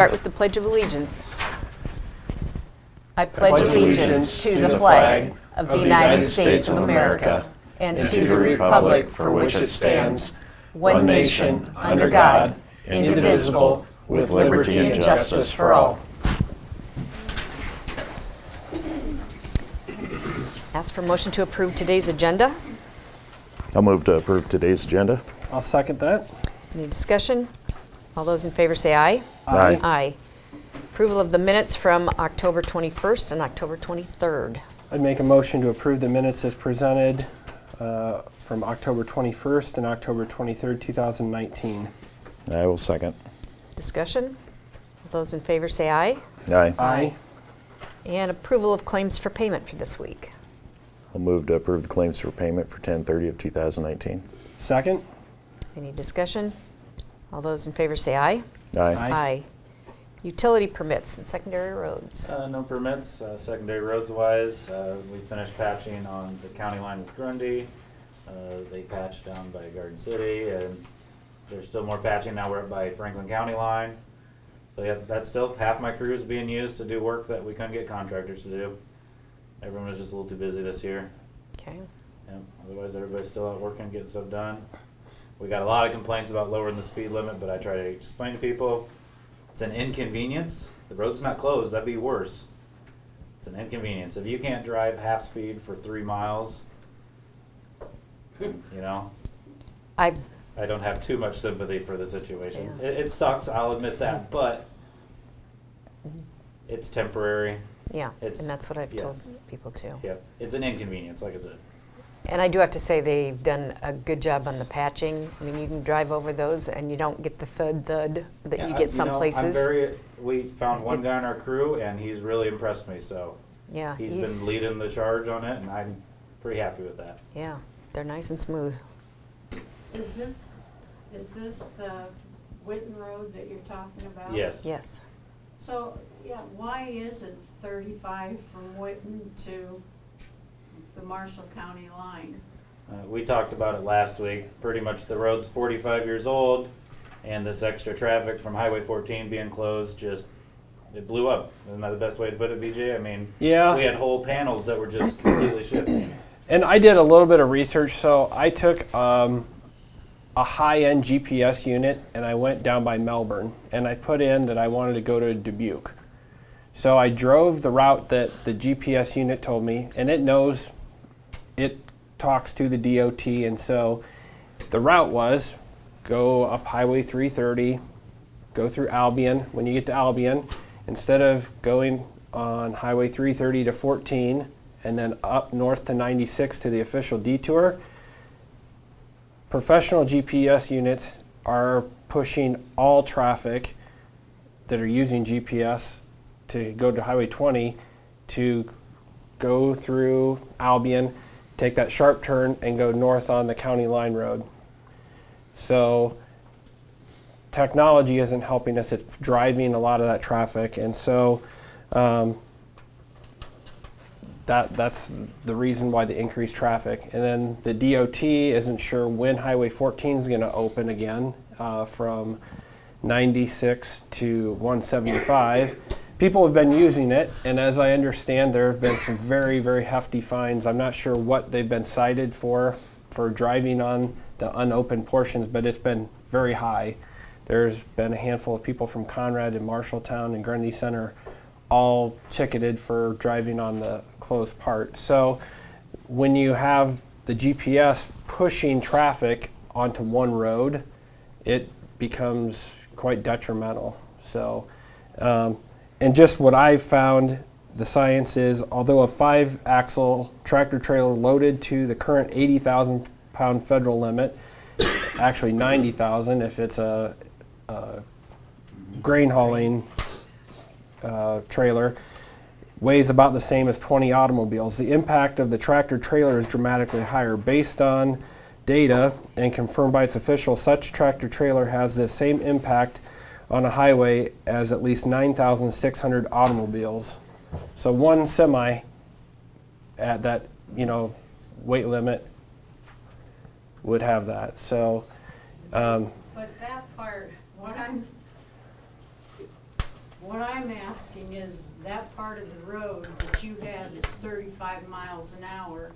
Start with the Pledge of Allegiance. I pledge allegiance to the flag of the United States of America and to the republic for which it stands, one nation, under God, indivisible, with liberty and justice for all. Ask for motion to approve today's agenda. I'll move to approve today's agenda. I'll second that. Any discussion? All those in favor say aye. Aye. Aye. Approval of the minutes from October 21st and October 23rd. I'd make a motion to approve the minutes as presented from October 21st and October 23rd, 2019. I will second. Discussion? All those in favor say aye. Aye. Aye. And approval of claims for payment for this week. I'll move to approve the claims for payment for 10/30 of 2019. Second. Any discussion? All those in favor say aye. Aye. Aye. Utility permits and secondary roads. No permits, secondary roads wise. We finished patching on the county line with Grundy. They patched down by Garden City, and there's still more patching. Now we're up by Franklin County line. So yeah, that's still half my crew is being used to do work that we couldn't get contractors to do. Everyone was just a little too busy this year. Okay. Yeah, otherwise everybody's still out working, getting stuff done. We got a lot of complaints about lowering the speed limit, but I try to explain to people it's an inconvenience. The road's not closed, that'd be worse. It's an inconvenience. If you can't drive half speed for 3 miles, you know, I don't have too much sympathy for the situation. Yeah. It sucks, I'll admit that, but it's temporary. Yeah, It's- and that's what I've told yes. people too. Yep, it's an inconvenience, like I said. And I do have to say they've done a good job on the patching. I mean, you can drive over those and you don't get the thud that Yeah, you get some places. We found one guy on our crew, and he's really impressed me, so. Yeah, He's been leading the charge on it, and I'm pretty happy with that. Yeah, they're nice and smooth. Is this the Witten Road that you're talking about? Yes. Yes. So, yeah, why is it 35 from Witten to the Marshall County line? We talked about it last week. Pretty much the road's 45 years old, and this extra traffic from Highway 14 being closed it blew up. Isn't that the best way to put it, BJ? I mean, Yeah. we had whole panels that were just completely shifting. And I did a little bit of research, so I took a high-end GPS unit and I went down by Melbourne and I put in that I wanted to go to Dubuque. So I drove the route that the GPS unit told me, and it talks to the DOT, and so the route was go up Highway 330, go through Albion. When you get to Albion, instead of going on Highway 330 to 14 and then up north to 96 to the official detour, professional GPS units are pushing all traffic that are using GPS to go to Highway 20 to go through Albion, take that sharp turn, and go north on the county line road. So technology isn't helping us. It's driving a lot of that traffic, and so that's the reason why the increased traffic. And then the DOT isn't sure when Highway 14 is going to open again from 96 to 175. People have been using it, and as I understand, there have been some very, very hefty fines. I'm not sure what they've been cited for driving on the unopened portions, but it's been very high. There's been a handful of people from Conrad and Marshalltown and Grundy Center all ticketed for driving on the closed part. So when you have the GPS pushing traffic onto one road, it becomes quite detrimental. So, and just what I've found, the science is, although a 5-axle tractor trailer loaded to the current 80,000 pound federal limit, actually 90,000 if it's a grain hauling trailer, weighs about the same as 20 automobiles. The impact of the tractor trailer is dramatically higher. Based on data and confirmed by its officials, such tractor trailer has the same impact on a highway as at least 9,600 automobiles. So one semi at that, weight limit would have that. So But that part, what I'm What I'm asking is that part of the road that you have is 35 miles an hour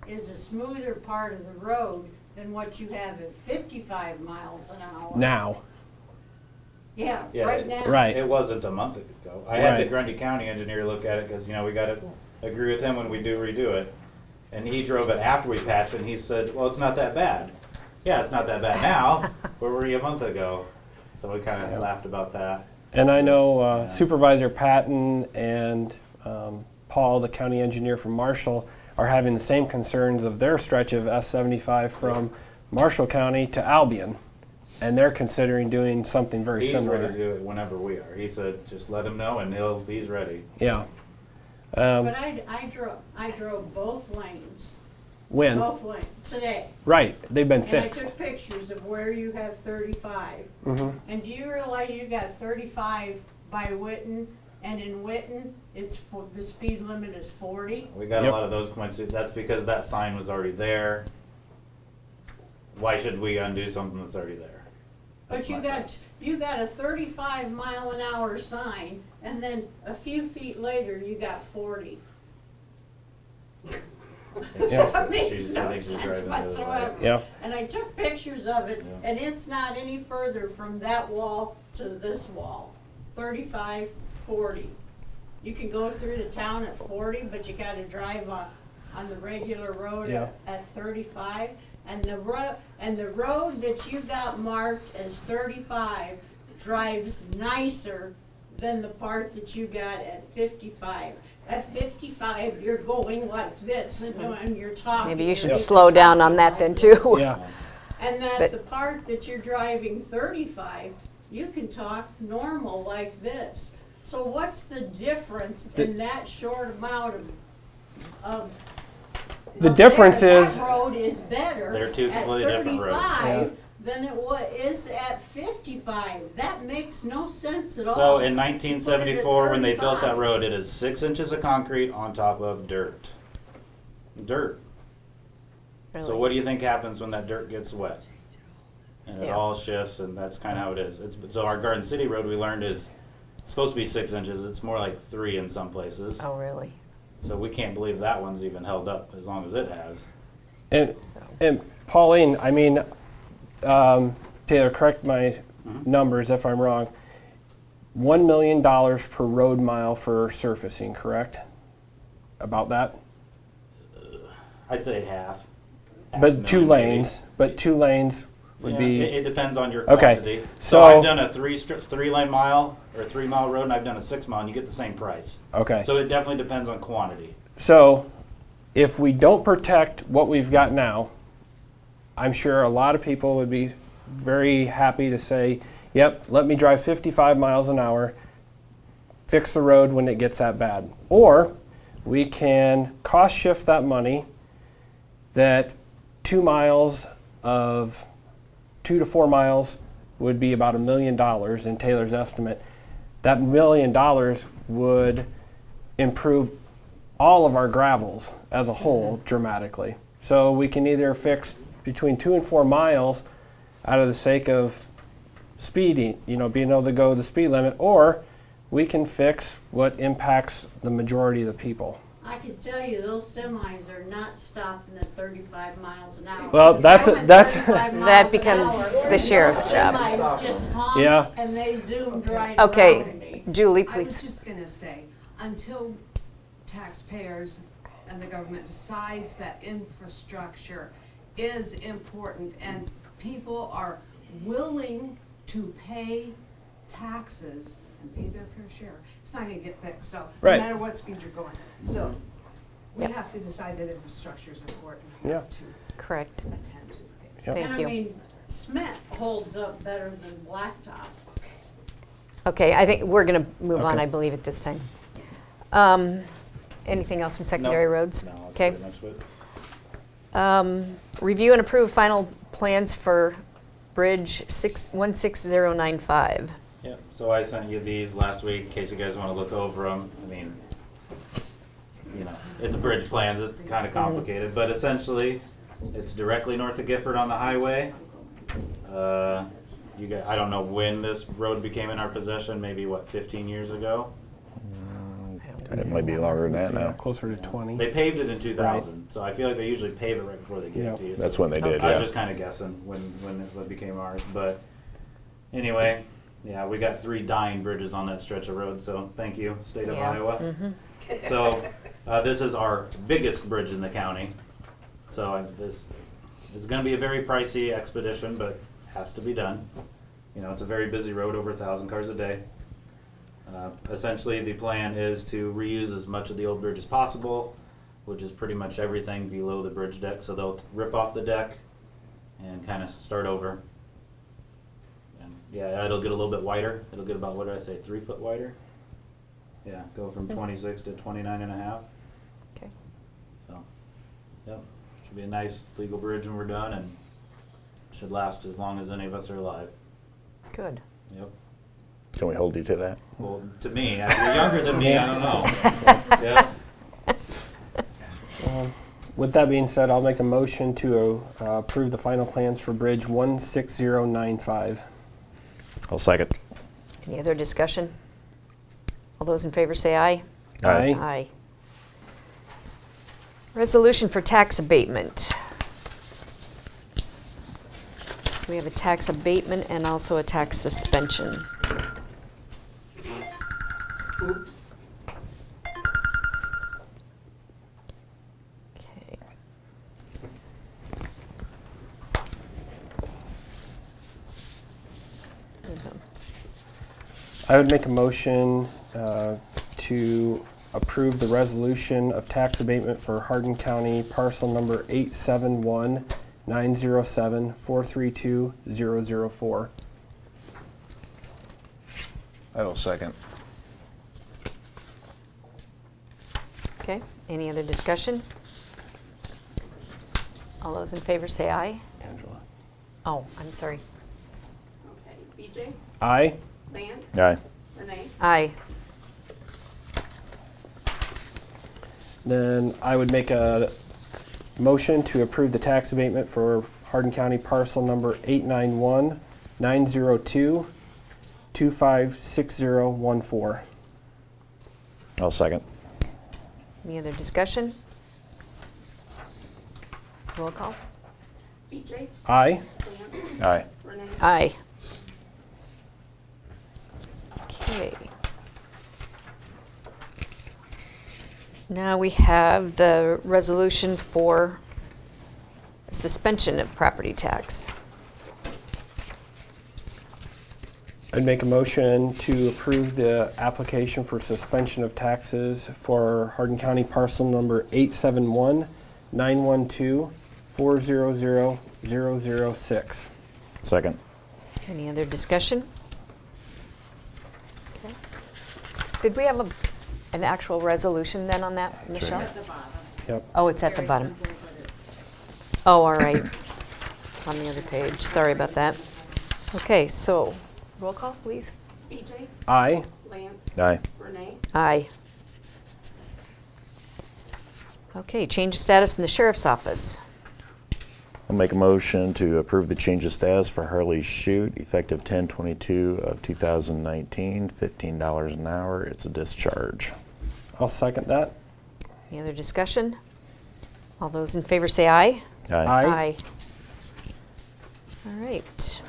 is a smoother part of the road than what you have at 55 miles an hour. Now, Yeah, Yeah, right now. right. It wasn't a month ago. I had the Right. Grundy County engineer look at it, cause you know, we gotta agree with him when we do redo it. And he drove it after we patched it, and he said, well, it's not that bad. Yeah, it's not that bad now, where were you a month ago? So we kinda laughed about that. and I know Supervisor Patton and Paul, the county engineer from Marshall, are having the same concerns of their stretch of S75 from Marshall County to Albion. And they're considering doing something very He's ready to similar. do it whenever we are. He said, just let him know and he's ready. Yeah. But I drove both lanes, When? today. Right, they've been And I fixed. took pictures of where you have 35. Mhm. And do you realize you got 35 by Witten, and in Witten, the speed limit is 40? We got Yep. a lot of those coincidences. That's because that sign was already there. Why should we undo something that's already there? But That's you my got, point. you got a 35 mile an hour sign, and then a few feet later, you got 40. Yeah. That makes She's- I no think she's sense driving the other way. whatsoever. Yeah. And I took pictures of it, Yeah. and it's not any further from that wall to this wall. 35, 40. You can go through the town at 40, but you gotta drive on the regular road Yeah. at 35. And the road that you got marked as 35 drives nicer than the part that you got at 55. At 55, you're going like this, and when you're talking. Maybe you should you're slow down on talking that like then this. too. Yeah. And But- that the part that you're driving 35, you can talk normal like this. So what's the difference in that short amount of The of difference there? is- That road is better They're two completely different roads. at Yeah. 35 than it is at 55. That makes no sense at all. So in to 1974, put it at when they built that 35. road, it is 6 inches of concrete on top of dirt. Dirt. So Really? what do you think happens when that dirt gets wet? And it Yeah. all shifts, and that's kind of how it is. So our Garden City road, we learned, is supposed to be 6 inches. It's more like 3 in some places. Oh, really? So we can't believe that one's even held up as long as it has. And Pauline, I mean, Taylor, correct my numbers if I'm wrong. $1 million per road mile for surfacing, correct? About that? I'd say half. Half But million, two maybe. lanes, would Yeah, be, It depends on your Okay, quantity. so- I've done a 3 mile or 3 mile road, and I've done a 6 mile, and you get the same price. okay. So it definitely depends on quantity. So if we don't protect what we've got now, I'm sure a lot of people would be very happy to say, yep, let me drive 55 miles an hour, fix the road when it gets that bad. Or we can cost shift that money that 2 to 4 miles would be about $1 million in Taylor's estimate. That $1 million would improve all of our gravels as a whole dramatically. So we can either fix between 2 and 4 miles out of the sake of speeding, being able to go the speed limit, or we can fix what impacts the majority of the people. I can tell you, those semis are not stopping at 35 miles an hour. Well, Because I went 35 That miles an becomes hour, the sheriff's those job. semis just honked Yeah. and they zoomed right Okay. around me. Julie, I was please. just gonna say, until taxpayers and the government decides that infrastructure is important and people are willing to pay taxes and pay their fair share, it's not gonna get fixed, so, no Right. matter what speed you're going. So, we Yeah. have to decide that infrastructure is important Yeah. to Correct. attend to. Yep. Thank And you. I mean, cement holds up better than blacktop. Okay, I think we're going to move on, Okay. I believe, at this time. Anything else from secondary No. roads? No, that's Okay. pretty much what- Review and approve final plans for Bridge 16095. Yeah, so I sent you these last week in case you guys want to look over them. I mean, it's a bridge plans, it's kind of complicated, but essentially, it's directly north of Gifford on the highway. you guys, I don't know when this road became in our possession, maybe what, 15 years ago? It might be longer than that now. Closer to 20. They paved it in 2000, so I feel like they usually pave it right before they give Yeah. it to you. That's so when they did, I was yeah. just kind of guessing when it became ours, but anyway, yeah, we got 3 dying bridges on that stretch of road, so thank you, state of Yeah. Iowa. So this is our biggest bridge in the county, so this is going to be a very pricey expedition, but has to be done. You know, it's a very busy road, over 1,000 cars a day. Essentially, the plan is to reuse as much of the old bridge as possible, which is pretty much everything below the bridge deck. So they'll rip off the deck and kind of start over. And yeah, it'll get a little bit wider. It'll get about, what did I say, 3 foot wider? Yeah, go from 26 to 29 and a half. Okay. So, yep, should be a nice legal bridge when we're done, and should last as long as any of us are alive. Good. Yep. Can we hold you to that? Well, to me, if you're younger than me, I don't know. Yeah. With that being said, I'll make a motion to approve the final plans for Bridge 16095. I'll second. Any other discussion? All those in favor say aye. Aye. Aye. Resolution for tax abatement. We have a tax abatement and also a tax suspension. Oops. Okay. I would make a motion to approve the resolution of tax abatement for Hardin County parcel number 871-907-432-004. I will second. Okay, any other discussion? All those in favor say aye. Angela. Oh, I'm sorry. Okay, BJ, Aye. Lance, Aye. Renee, Aye. Then I would make a motion to approve the tax abatement for Hardin County parcel number 891-902-256014. I'll second. Any other discussion? Roll call. BJ, Aye. Lance, Aye. Renee, Aye. Okay. Now we have the resolution for suspension of property tax. I'd make a motion to approve the application for suspension of taxes for Hardin County parcel number 871-912-400-006. Second. Any other discussion? Okay. Did we have an actual resolution then on that, Michelle? At the bottom. Yep. Oh, it's at the Very bottom. simple, but it's- Oh, all right. On the other page. Sorry about that. Okay, so roll call, please. BJ, Aye. Lance, Aye. Renee, Aye. Okay, change of status in the sheriff's office. I'll make a motion to approve the change of status for Harley Shute, effective 10/22 of 2019, $15 an hour. It's a discharge. I'll second that. Any other discussion? All those in favor say aye. Aye. All right.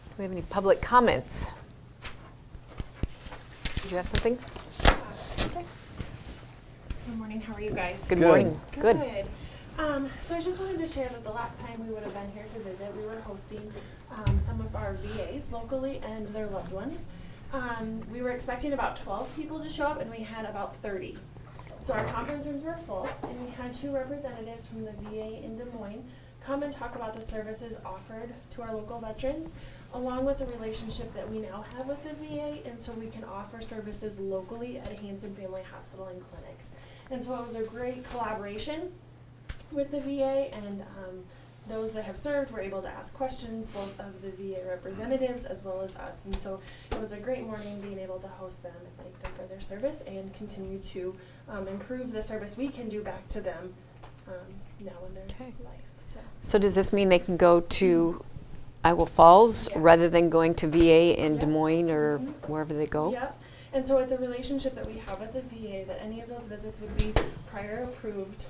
Do we have any public comments? Did you have something? Good morning, how are you guys? Good Good. morning. Good. So I just wanted to share that the last time we would have been here to visit, we were hosting some of our VAs locally and their loved ones. We were expecting about 12 people to show up and we had about 30. So our conference rooms were full and we had 2 representatives from the VA in Des Moines come and talk about the services offered to our local veterans, along with the relationship that we now have with the VA, and so we can offer services locally at Hanson Family Hospital and clinics. And so it was a great collaboration with the VA, and those that have served were able to ask questions, both of the VA representatives as well as us. And so it was a great morning being able to host them and thank them for their service and continue to improve the service we can do back to them now in their Okay. life. So So does this mean they can go to Iowa Falls Yes. rather than going to VA in Des Yep. Moines or Mhm. wherever they go? Yep, and so it's a relationship that we have at the VA, that any of those visits would be prior approved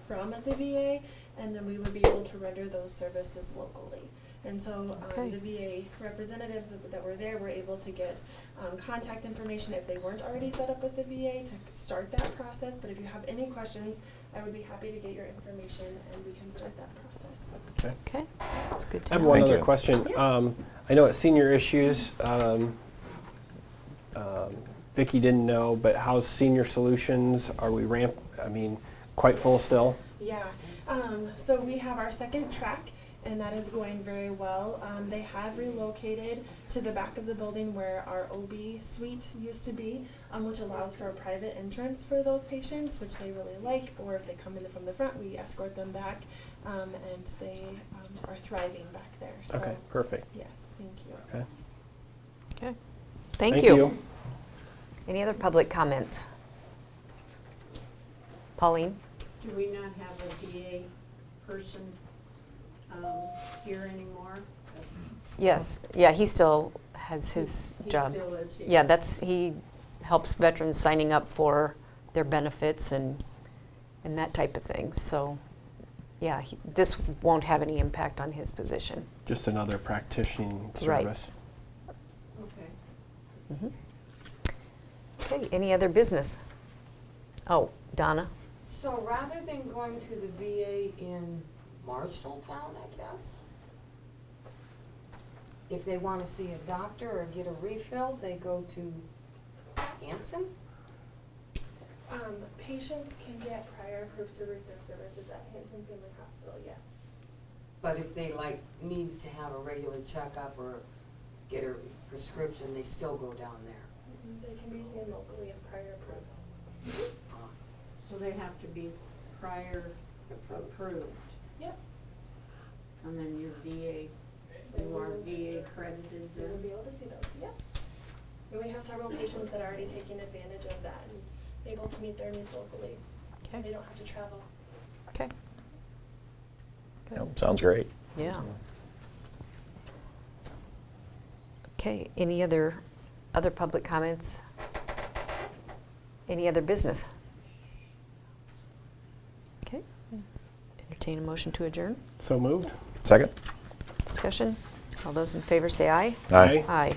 from at the VA, and then we would be able to render those services locally. And so Okay. the VA representatives that were there were able to get contact information if they weren't already set up with the VA to start that process. But if you have any questions, I would be happy to get your information and we can start that process. Okay. Okay, that's good I to have know. one Thank other you. question. Yeah. I know at Senior Issues, Vicki didn't know, but how's Senior Solutions? Are we quite full still? Yeah, so we have our second track, and that is going very well. They have relocated to the back of the building where our OB suite used to be, which allows for a private entrance for those patients, which they really like, or if they come in from the front, we escort them back, and they are thriving back there. So, Okay, perfect. yes, thank you. Okay. Okay, thank you. Any other public comments? Pauline? Do we not have a VA person here anymore? Yes, yeah, he still has his He job. still is here. Yeah, he helps veterans signing up for their benefits and that type of thing. So, yeah, this won't have any impact on his position. Just another practicing Right. service. Okay. Okay, any other business? Oh, Donna? So rather than going to the VA in Marshalltown, I guess, if they want to see a doctor or get a refill, they go to Hanson? Patients can get prior approved to receive services at Hanson Family Hospital, yes. But if they need to have a regular checkup or get a prescription, they still go down there. They can be seen locally if prior approved. So they have to be prior approved. Yep. And then your VA, you are VA accredited They will then? be able to see those, yep. And we have several patients that are already taking advantage of that and able to meet their needs locally. So Okay. they don't have to travel. Okay. Yep, sounds great. Yeah. Okay, any other public comments? Any other business? Okay. Entertain a motion to adjourn. So moved? Second? Discussion? All those in favor say aye. Aye. Aye.